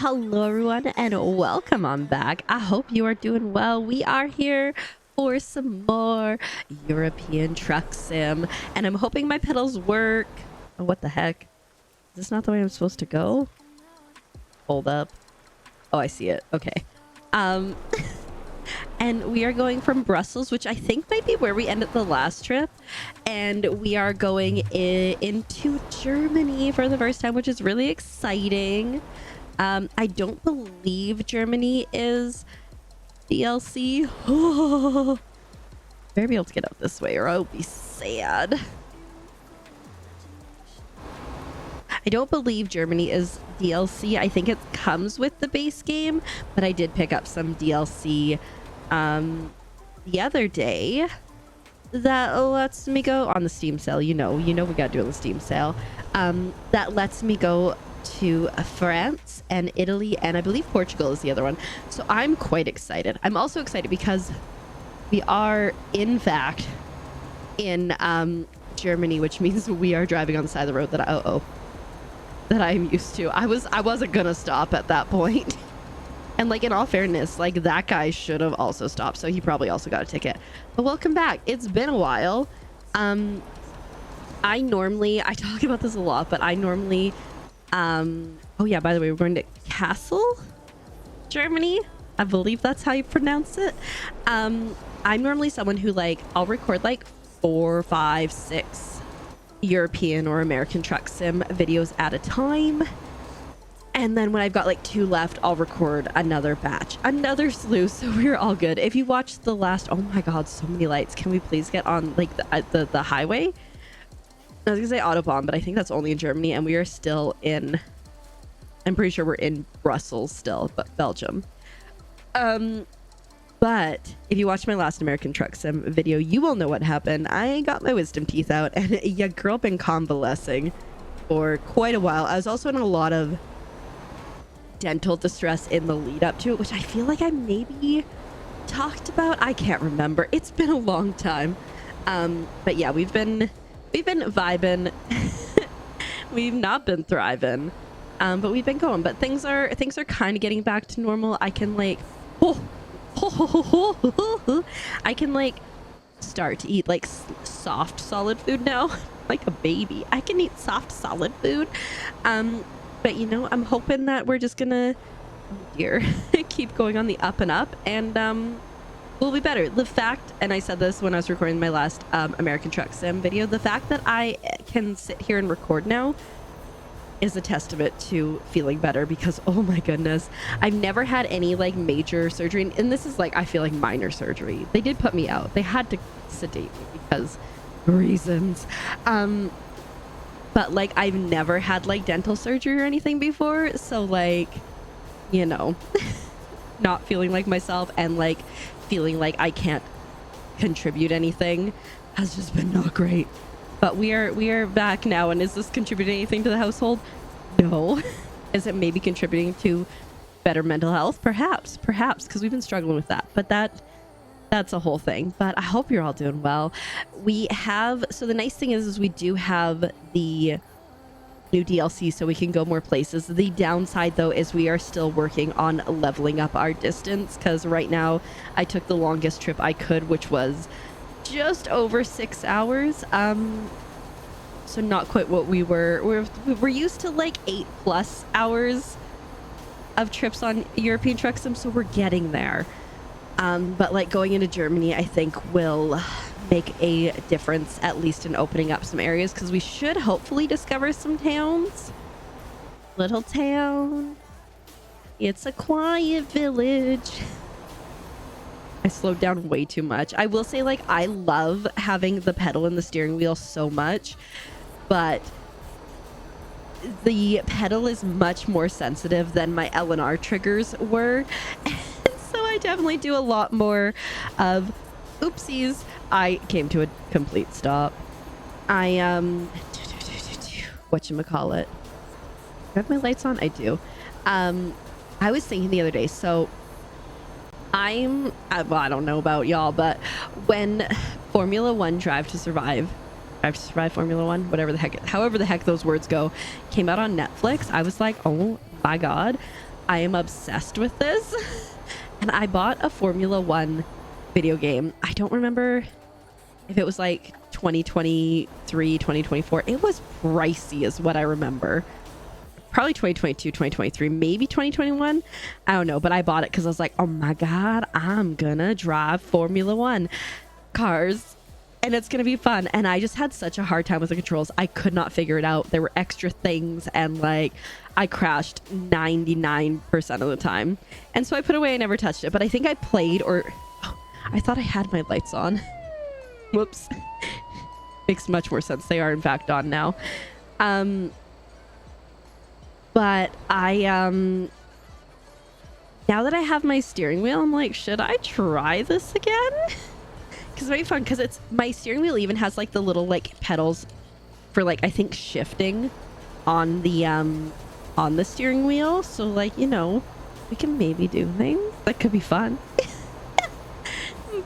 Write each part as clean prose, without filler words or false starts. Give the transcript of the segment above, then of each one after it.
Hello everyone and welcome on back. I hope you are doing well. We are here for some more European truck sim and I'm hoping my pedals work. Oh, what the heck? Is this not the way I'm supposed to go? Hold up. Oh, I see it. Okay. And we are going from Brussels, which I think might be where we ended the last trip. And we are going into Germany for the first time, which is really exciting. I don't believe Germany is DLC. Better be able to get out this way or I'll be sad. I don't believe Germany is DLC. I think it comes with the base game, but I did pick up some DLC the other day that lets me go on the Steam sale. You know we gotta do it on the Steam sale. That lets me go to France and Italy, and I believe Portugal is the other one. So I'm quite excited. I'm also excited because we are in fact in Germany, which means we are driving on the side of the road that I'm used to. I wasn't gonna stop at that point. And like, in all fairness, like that guy should have also stopped, so he probably also got a ticket. But welcome back. It's been a while. I talk about this a lot, but I normally oh yeah, by the way, we're going to Kassel, Germany. I believe that's how you pronounce it. I'm normally someone who I'll record 4, 5, 6 European or American truck sim videos at a time. And then when I've got 2 left, I'll record another batch, another slew. So we're all good. If you watched the last, oh my God, so many lights. Can we please get on the highway? I was gonna say Autobahn, but I think that's only in Germany, and we are still in, I'm pretty sure we're in Brussels still, but Belgium. But if you watched my last American truck sim video, you will know what happened. I got my wisdom teeth out, and yeah, girl been convalescing for quite a while. I was also in a lot of dental distress in the lead up to it, which I feel like I maybe talked about. I can't remember. It's been a long time. But yeah, we've been vibing. We've not been thriving, but we've been going. But things are kind of getting back to normal. I can I can start to eat soft solid food now, like a baby. I can eat soft solid food. But I'm hoping that we're just gonna, oh dear, keep going on the up and up, and will be better. The fact, and I said this when I was recording my last American truck sim video, the fact that I can sit here and record now is a testament to feeling better, because oh my goodness, I've never had any major surgery, and this is I feel like minor surgery. They did put me out. They had to sedate me because reasons. But I've never had dental surgery or anything before, so not feeling like myself and feeling like I can't contribute anything has just been not great. But we are back now, and is this contributing anything to the household? No. Is it maybe contributing to better mental health? Perhaps, because we've been struggling with that. But that's a whole thing. But I hope you're all doing well. We have, so the nice thing is we do have the new DLC, so we can go more places. The downside though is we are still working on leveling up our distance, because right now I took the longest trip I could, which was just over 6 hours. So not quite what we were. We're used to 8+ hours of trips on European truck sim, so we're getting there. But going into Germany, I think will make a difference, at least in opening up some areas, because we should hopefully discover some towns. Little town, it's a quiet village. I slowed down way too much. I will say I love having the pedal and the steering wheel so much, but the pedal is much more sensitive than my L&R triggers were. So I definitely do a lot more of oopsies. I came to a complete stop. I whatchamacallit. Do I have my lights on? I do. I was thinking the other day, so well, I don't know about y'all, but when Formula 1 Drive to Survive Formula 1, however the heck those words go, came out on Netflix, I was like, oh my God, I am obsessed with this. And I bought a Formula One video game. I don't remember if it was like 2023, 2024. It was pricey is what I remember. Probably 2022, 2023, maybe 2021. I don't know, but I bought it because I was like, oh my God, I'm gonna drive Formula One cars and it's gonna be fun. And I just had such a hard time with the controls. I could not figure it out. There were extra things and like I crashed 99% of the time. And so I put it away and never touched it. But I think I played I thought I had my lights on. Whoops. Makes much more sense. They are in fact on now. But I, now that I have my steering wheel, I'm like, should I try this again? Because it's very fun, because my steering wheel even has like the little like pedals for like, I think shifting on the steering wheel. So like, you know, we can maybe do things that could be fun.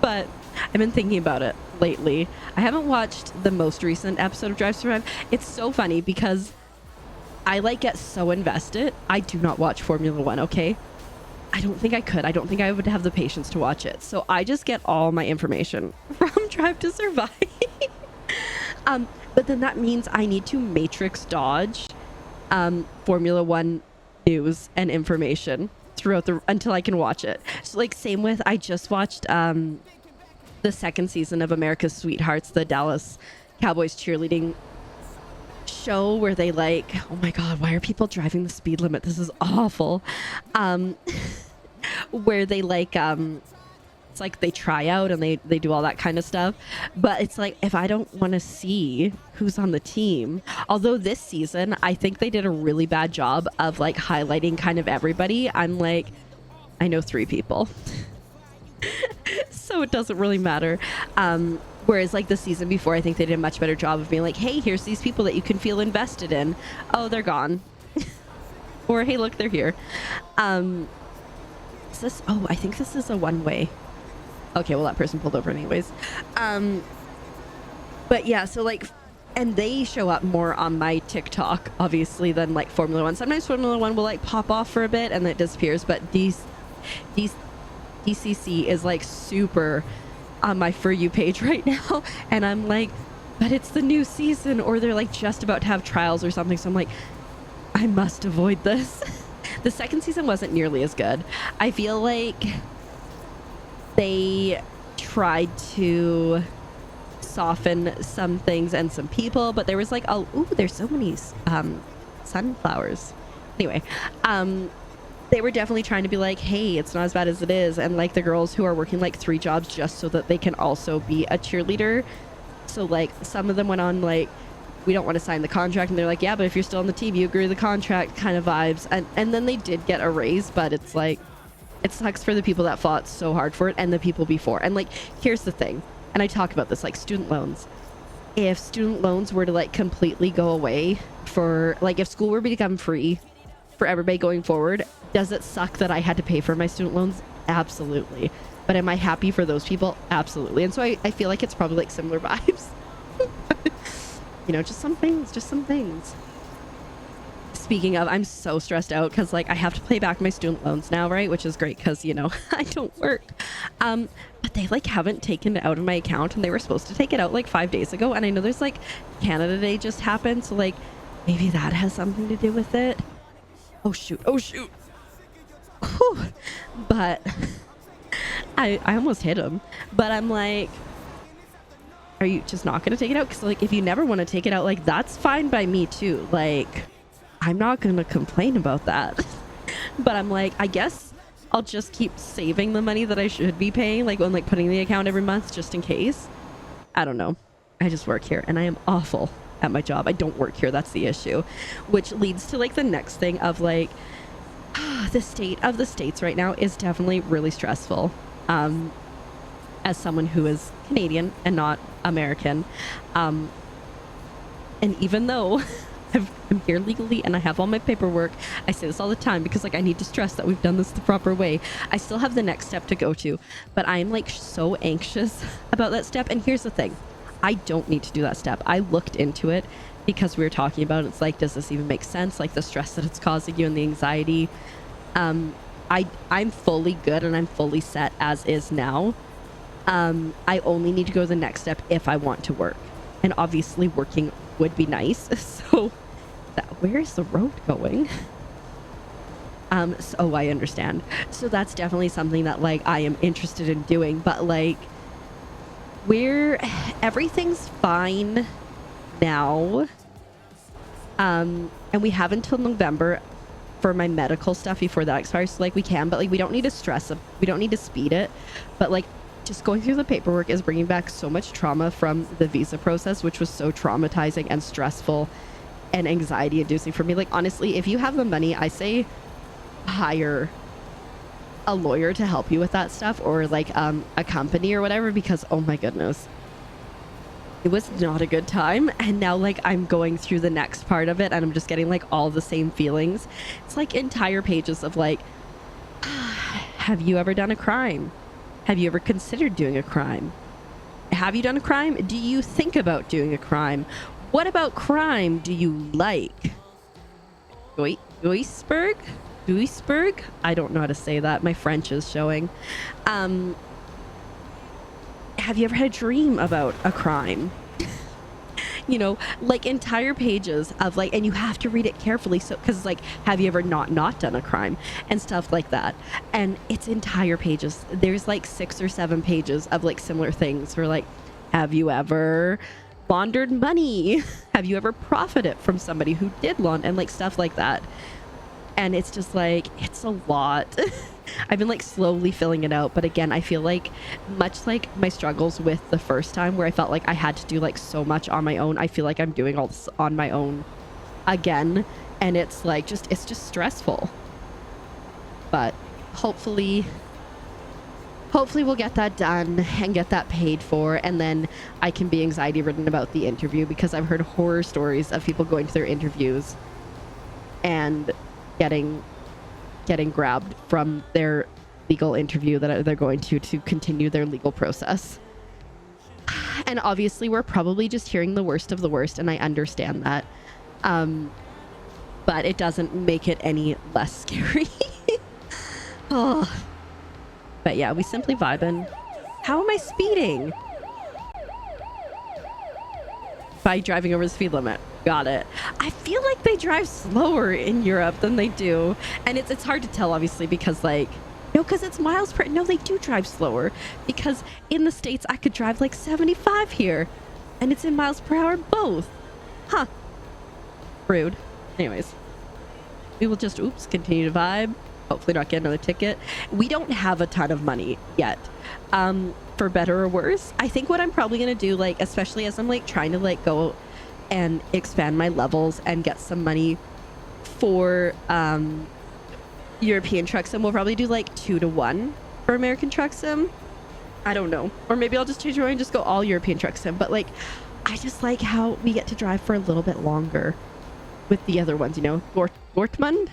But I've been thinking about it lately. I haven't watched the most recent episode of Drive to Survive. It's so funny because I like get so invested. I do not watch Formula One, okay? I don't think I could. I don't think I would have the patience to watch it. So I just get all my information from Drive to Survive. But then that means I need to matrix dodge Formula One news and information throughout until I can watch it. So like same with, I just watched the second season of America's Sweethearts, the Dallas Cowboys cheerleading show where they like, oh my God, why are people driving the speed limit? This is awful. Where they like, it's like they try out and they do all that kind of stuff. But it's like, if I don't want to see who's on the team, although this season, I think they did a really bad job of like highlighting kind of everybody. I'm like, I know 3 people. So it doesn't really matter. Whereas like the season before, I think they did a much better job of being like, hey, here's these people that you can feel invested in. Oh, they're gone. Or, hey, look, they're here. Is this, oh, I think this is a one-way. Okay, well, that person pulled over anyways. But yeah, so like, and they show up more on my TikTok, obviously, than like Formula One. Sometimes Formula One will like pop off for a bit and then it disappears. But DCC is like super on my For You page right now, and I'm like, but it's the new season, or they're like just about to have trials or something, so I'm like, I must avoid this. The second season wasn't nearly as good. I feel like they tried to soften some things and some people, but there was like, oh, ooh, there's so many sunflowers. Anyway, they were definitely trying to be like, hey, it's not as bad as it is. And like the girls who are working like 3 jobs just so that they can also be a cheerleader. So like some of them went on like, we don't want to sign the contract. And they're like, yeah, but if you're still on the team, you agree to the contract kind of vibes. And then they did get a raise, but it's like, it sucks for the people that fought so hard for it and the people before. And like, here's the thing. And I talk about this, like student loans. If student loans were to like completely go away for like, if school were to become free for everybody going forward, does it suck that I had to pay for my student loans? Absolutely. But am I happy for those people? Absolutely. And so I feel like it's probably like similar vibes. You know, just some things. Speaking of, I'm so stressed out because like I have to pay back my student loans now, right? Which is great because, you know, I don't work. But they like haven't taken it out of my account, and they were supposed to take it out like 5 days ago. And I know there's like Canada Day just happened. So like maybe that has something to do with it. Oh shoot. Whew. But I almost hit him. But I'm like, are you just not going to take it out? Because like, if you never want to take it out, like that's fine by me too. Like, I'm not going to complain about that. But I'm like, I guess I'll just keep saving the money that I should be paying, like when like putting in the account every month just in case. I don't know. I just work here and I am awful at my job. I don't work here. That's the issue. Which leads to like the next thing of like, the state of the states right now is definitely really stressful. As someone who is Canadian and not American. And even though I'm here legally and I have all my paperwork, I say this all the time because like I need to stress that we've done this the proper way. I still have the next step to go to, but I'm like so anxious about that step. And here's the thing. I don't need to do that step. I looked into it because we were talking about it. It's like, does this even make sense? Like the stress that it's causing you and the anxiety. I'm fully good and I'm fully set as is now. I only need to go to the next step if I want to work, and obviously working would be nice. So where is the road going? So I understand. So that's definitely something that like I am interested in doing, but like everything's fine now. And we have until November for my medical stuff before that expires. So like we can, but like we don't need to stress it. We don't need to speed it. But like just going through the paperwork is bringing back so much trauma from the visa process, which was so traumatizing and stressful and anxiety inducing for me. Like honestly, if you have the money, I say hire a lawyer to help you with that stuff, or like a company or whatever, because oh my goodness, it was not a good time. And now like I'm going through the next part of it and I'm just getting like all the same feelings. It's like entire pages of like, have you ever done a crime? Have you ever considered doing a crime? Have you done a crime? Do you think about doing a crime? What about crime do you like? Duisburg? I don't know how to say that. My French is showing. Have you ever had a dream about a crime? You know, like entire pages of like, and you have to read it carefully. So, because like, have you ever not done a crime and stuff like that? And it's entire pages. There's like 6 or 7 pages of like similar things for like, have you ever laundered money? Have you ever profited from somebody who did launder, and like stuff like that? And it's just like, it's a lot. I've been like slowly filling it out. But again, I feel like much like my struggles with the first time where I felt like I had to do like so much on my own, I feel like I'm doing all this on my own again. And it's like, it's just stressful. But hopefully we'll get that done and get that paid for. And then I can be anxiety ridden about the interview, because I've heard horror stories of people going to their interviews and getting grabbed from their legal interview that they're going to continue their legal process. And obviously we're probably just hearing the worst of the worst, and I understand that. But it doesn't make it any less scary. Oh. But yeah, we simply vibing. How am I speeding? By driving over the speed limit. Got it. I feel like they drive slower in Europe than they do. And it's hard to tell, obviously, because like, no, because it's miles per... No, they do drive slower. Because in the States, I could drive like 75 here. And it's in miles per hour both. Huh. Rude. Anyways. We will just, continue to vibe. Hopefully not get another ticket. We don't have a ton of money yet. For better or worse. I think what I'm probably going to do, like, especially as I'm like trying to like go and expand my levels and get some money for European Truck Sim, we'll probably do like 2-to-1 for American Truck Sim. I don't know. Or maybe I'll just change my mind and just go all European Truck Sim. But like, I just like how we get to drive for a little bit longer with the other ones, you know? Dortmund?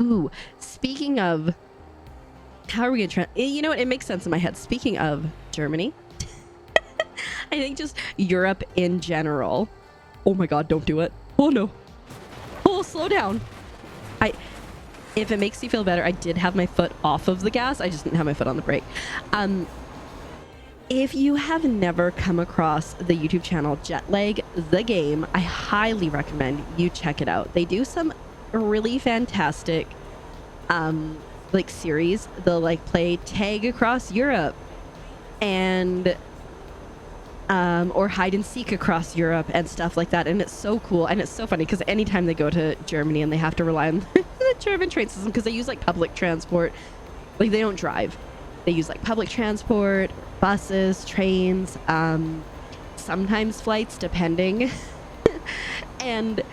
Ooh, speaking of, how are we gonna try? You know what? It makes sense in my head. Speaking of Germany, I think just Europe in general. Oh my God, don't do it. Oh no. Oh, slow down. If it makes you feel better, I did have my foot off of the gas. I just didn't have my foot on the brake. If you have never come across the YouTube channel Jetlag the Game, I highly recommend you check it out. They do some really fantastic like series. They'll like play tag across Europe and or hide and seek across Europe and stuff like that, and it's so cool. And it's so funny because anytime they go to Germany and they have to rely on the German train system, because they use like public transport, like they don't drive, they use like public transport, buses, trains, sometimes flights depending. And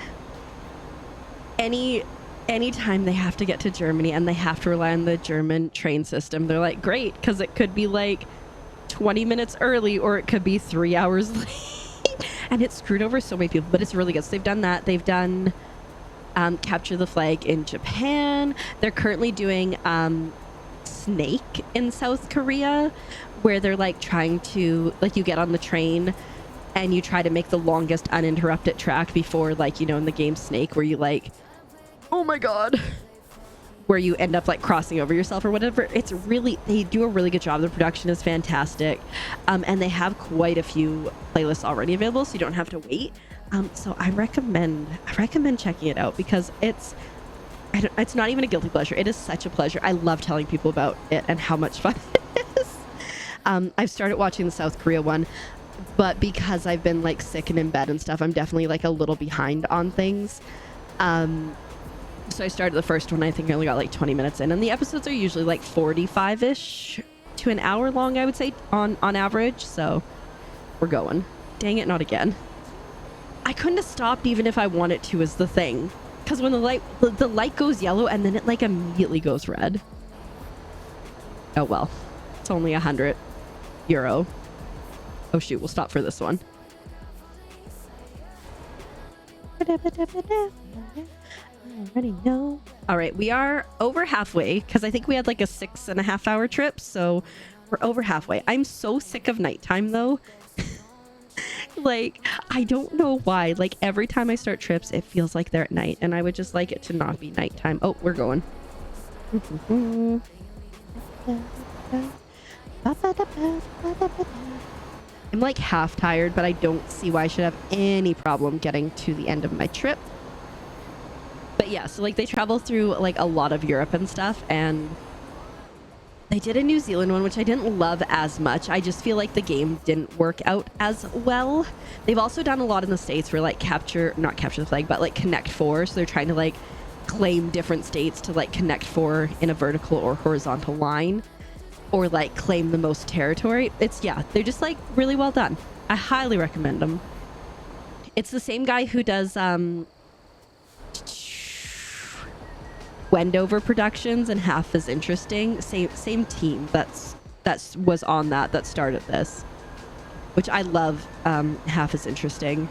anytime they have to get to Germany and they have to rely on the German train system, they're like, great, because it could be like 20 minutes early or it could be 3 hours late. And it screwed over so many people, but it's really good. So they've done that. They've done Capture the Flag in Japan. They're currently doing Snake in South Korea, where they're like trying to, like, you get on the train and you try to make the longest uninterrupted track before, like, you know, in the game Snake, where you like, oh my God, where you end up like crossing over yourself or whatever. It's really, they do a really good job. The production is fantastic. And they have quite a few playlists already available, so you don't have to wait. So I recommend checking it out, because it's not even a guilty pleasure. It is such a pleasure. I love telling people about it and how much fun it is. I've started watching the South Korea one, but because I've been like sick and in bed and stuff, I'm definitely like a little behind on things. So I started the first one. I think I only got like 20 minutes in, and the episodes are usually like 45-ish to an hour long, I would say, on average. So we're going. Dang it, not again. I couldn't have stopped even if I wanted to, is the thing. Because when the light goes yellow and then it like immediately goes red. Oh well. It's only €100. Oh shoot, we'll stop for this one. I already know. All right, we are over halfway, because I think we had like a 6.5 hour trip, so we're over halfway. I'm so sick of nighttime though. Like, I don't know why. Like, every time I start trips, it feels like they're at night, and I would just like it to not be nighttime. Oh, we're going. I'm like half tired, but I don't see why I should have any problem getting to the end of my trip. But yeah, so like they travel through like a lot of Europe and stuff, and they did a New Zealand one, which I didn't love as much. I just feel like the game didn't work out as well. They've also done a lot in the States for like not capture the flag, but like connect four. So they're trying to like claim different states to like connect four in a vertical or horizontal line, or like claim the most territory. They're just like really well done. I highly recommend them. It's the same guy who does Wendover Productions and Half Is Interesting. Same team that was on that started this, which I love. Half Is Interesting.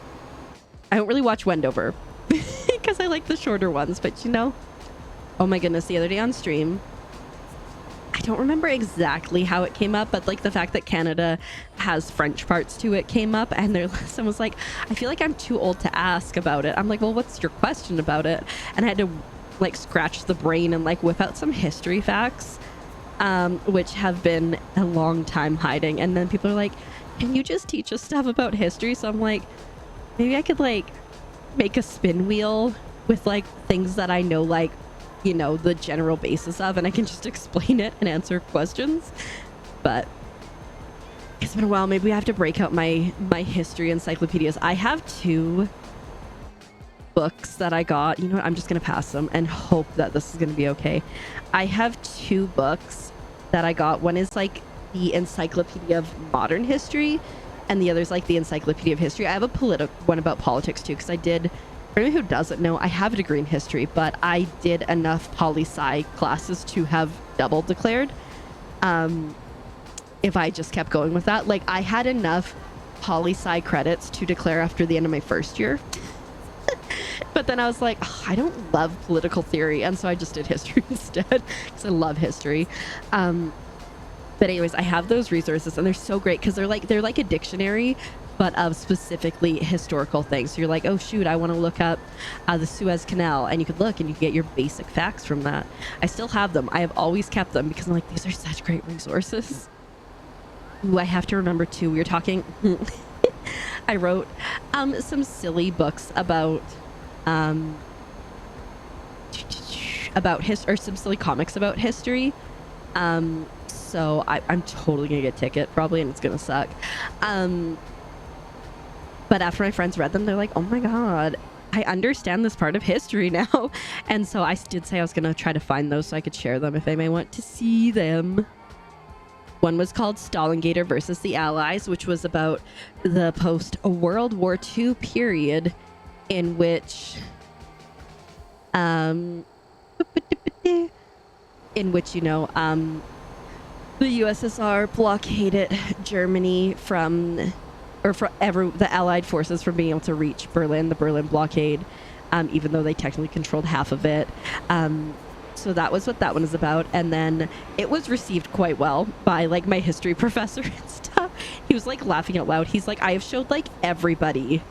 I don't really watch Wendover because I like the shorter ones, but you know, oh my goodness, the other day on stream, I don't remember exactly how it came up, but like the fact that Canada has French parts to it came up, and someone was like, I feel like I'm too old to ask about it. I'm like, well, what's your question about it? And I had to like scratch the brain and like whip out some history facts, which have been a long time hiding. And then people are like, can you just teach us stuff about history? So I'm like, maybe I could like make a spin wheel with like things that I know, like, you know, the general basis of, and I can just explain it and answer questions. But it's been a while. Maybe we have to break out my history encyclopedias. I have 2 books that I got. You know what? I'm just gonna pass them and hope that this is gonna be okay. I have 2 books that I got. One is like the Encyclopedia of Modern History, and the other is like the Encyclopedia of History. I have a one about politics too, because I did, for anyone who doesn't know, I have a degree in history, but I did enough poli-sci classes to have double declared. If I just kept going with that, like I had enough poli-sci credits to declare after the end of my first year. But then I was like, oh, I don't love political theory, and so I just did history instead, because I love history. But anyways, I have those resources, and they're so great because they're like a dictionary, but of specifically historical things. So you're like, oh shoot, I want to look up the Suez Canal, and you could look and you can get your basic facts from that. I still have them. I have always kept them because I'm like, these are such great resources. Ooh, I have to remember too, we were talking I wrote some silly books about or some silly comics about history. So I'm totally gonna get a ticket probably, and it's gonna suck. But after my friends read them, they're like, oh my god, I understand this part of history now. And so I did say I was gonna try to find those so I could share them if they may want to see them. One was called Stalingater versus the Allies, which was about the post-World War II period in which you know, the USSR blockaded Germany the Allied forces from being able to reach Berlin, the Berlin blockade, even though they technically controlled half of it. So that was what that one is about. And then it was received quite well by like my history professor and stuff. He was like laughing out loud. He's like, I have showed like everybody.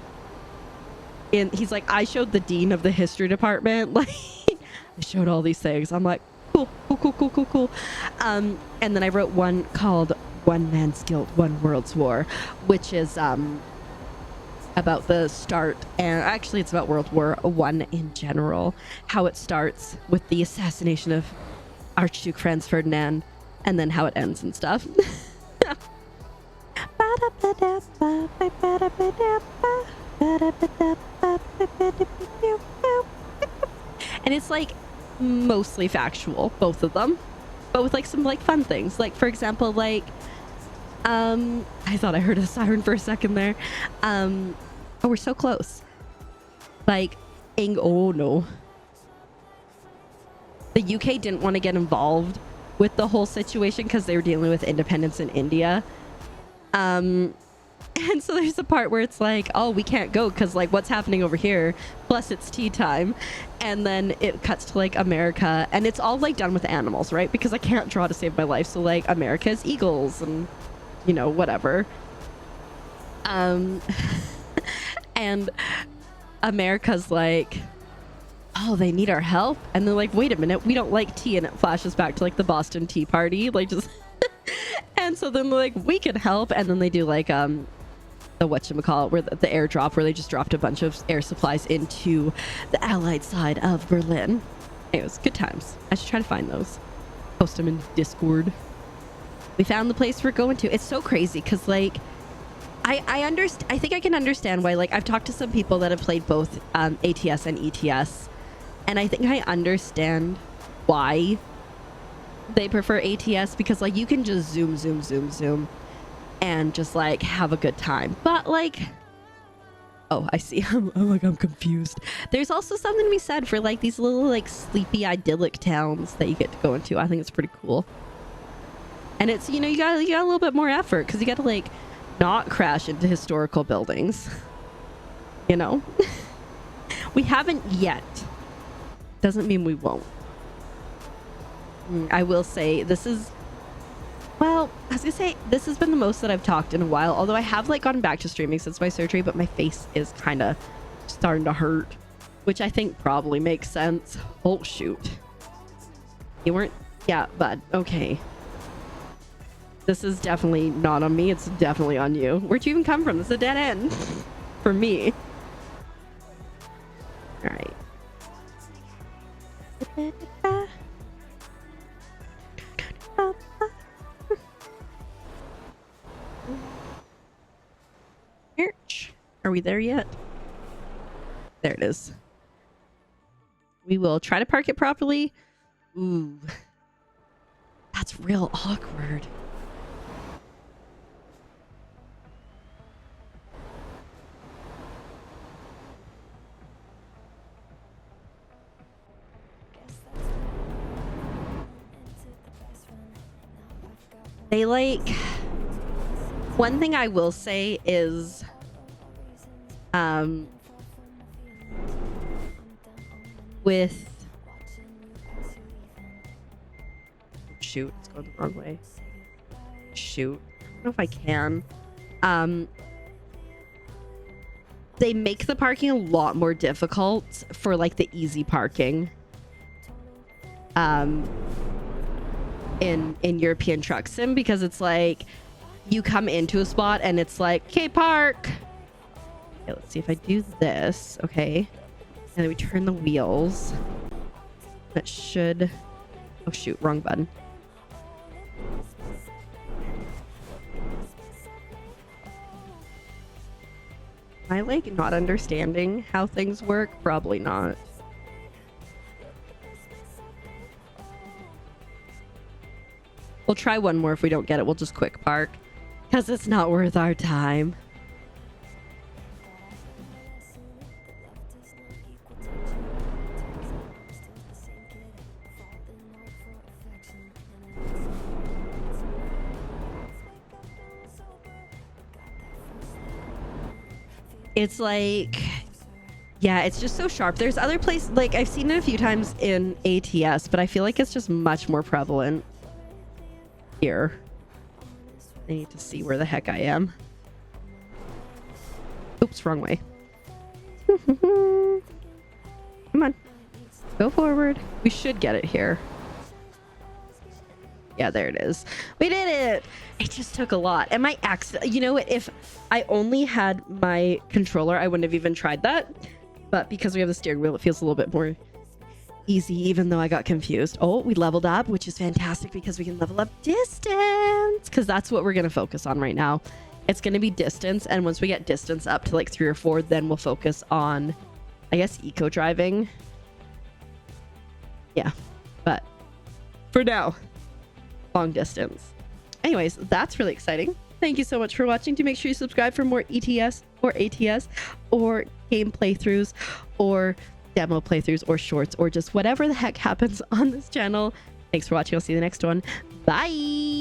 And he's like, I showed the dean of the history department. Like, I showed all these things. I'm like, cool. And then I wrote one called One Man's Guilt, One World's War, which is about the start, and actually it's about World War I in general, how it starts with the assassination of Archduke Franz Ferdinand, and then how it ends and stuff. And it's like mostly factual, both of them, but with like some like fun things. Like for example, like I thought I heard a siren for a second there. Oh, we're so close. Like, oh no. The UK didn't want to get involved with the whole situation because they were dealing with independence in India. And so there's a part where it's like, oh, we can't go because like what's happening over here, plus it's tea time. And then it cuts to like America, and it's all like done with animals, right? Because I can't draw to save my life, so like America's eagles and you know, whatever. And America's like, oh, they need our help, and they're like, wait a minute, we don't like tea, and it flashes back to like the Boston Tea Party, like just and so then they're like, we can help, and then they do like the whatchamacallit, where the airdrop, where they just dropped a bunch of air supplies into the Allied side of Berlin. It was good times. I should try to find those, post them in Discord. We found the place we're going to. It's so crazy because like I understand. I think I can understand why. Like I've talked to some people that have played both ATS and ETS, and I think I understand why they prefer ATS, because like you can just zoom and just like have a good time. But like, oh, I see. I'm confused. There's also something to be said for like these little like sleepy idyllic towns that you get to go into. I think it's pretty cool. And it's, you know, you got a little bit more effort because you got to like not crash into historical buildings, you know. We haven't yet, doesn't mean we won't. I will say this is, well, I was gonna say this has been the most that I've talked in a while, although I have like gotten back to streaming since my surgery, but my face is kind of starting to hurt, which I think probably makes sense. Oh shoot, you weren't, yeah, bud, okay. This is definitely not on me. It's definitely on you. Where'd you even come from? This is a dead end for me. All right. Are we there yet? There it is. We will try to park it properly. Ooh. That's real awkward. They like, one thing I will say is with, shoot, it's going the wrong way. Shoot, I don't know if I can. They make the parking a lot more difficult for like the easy parking in European Truck Sim, because it's like you come into a spot and it's like, okay, park. Okay, let's see if I do this. Okay, and then we turn the wheels. That should, oh shoot, wrong button. Am I like not understanding how things work? Probably not. We'll try one more. If we don't get it, we'll just quick park, because it's not worth our time. It's like, yeah, it's just so sharp. There's other places, like I've seen it a few times in ATS, but I feel like it's just much more prevalent here. I need to see where the heck I am. Oops, wrong way. Come on, go forward. We should get it here. Yeah, there it is. We did it. It just took a lot. And my accident, you know, if I only had my controller, I wouldn't have even tried that. But because we have the steering wheel, it feels a little bit more easy, even though I got confused. Oh, we leveled up, which is fantastic because we can level up distance, because that's what we're going to focus on right now. It's going to be distance. And once we get distance up to like 3 or 4, then we'll focus on, I guess, eco driving. Yeah, but for now, long distance. Anyways, that's really exciting. Thank you so much for watching. Do make sure you subscribe for more ETS or ATS or game playthroughs or demo playthroughs or shorts or just whatever the heck happens on this channel. Thanks for watching. I'll see you in the next one. Bye.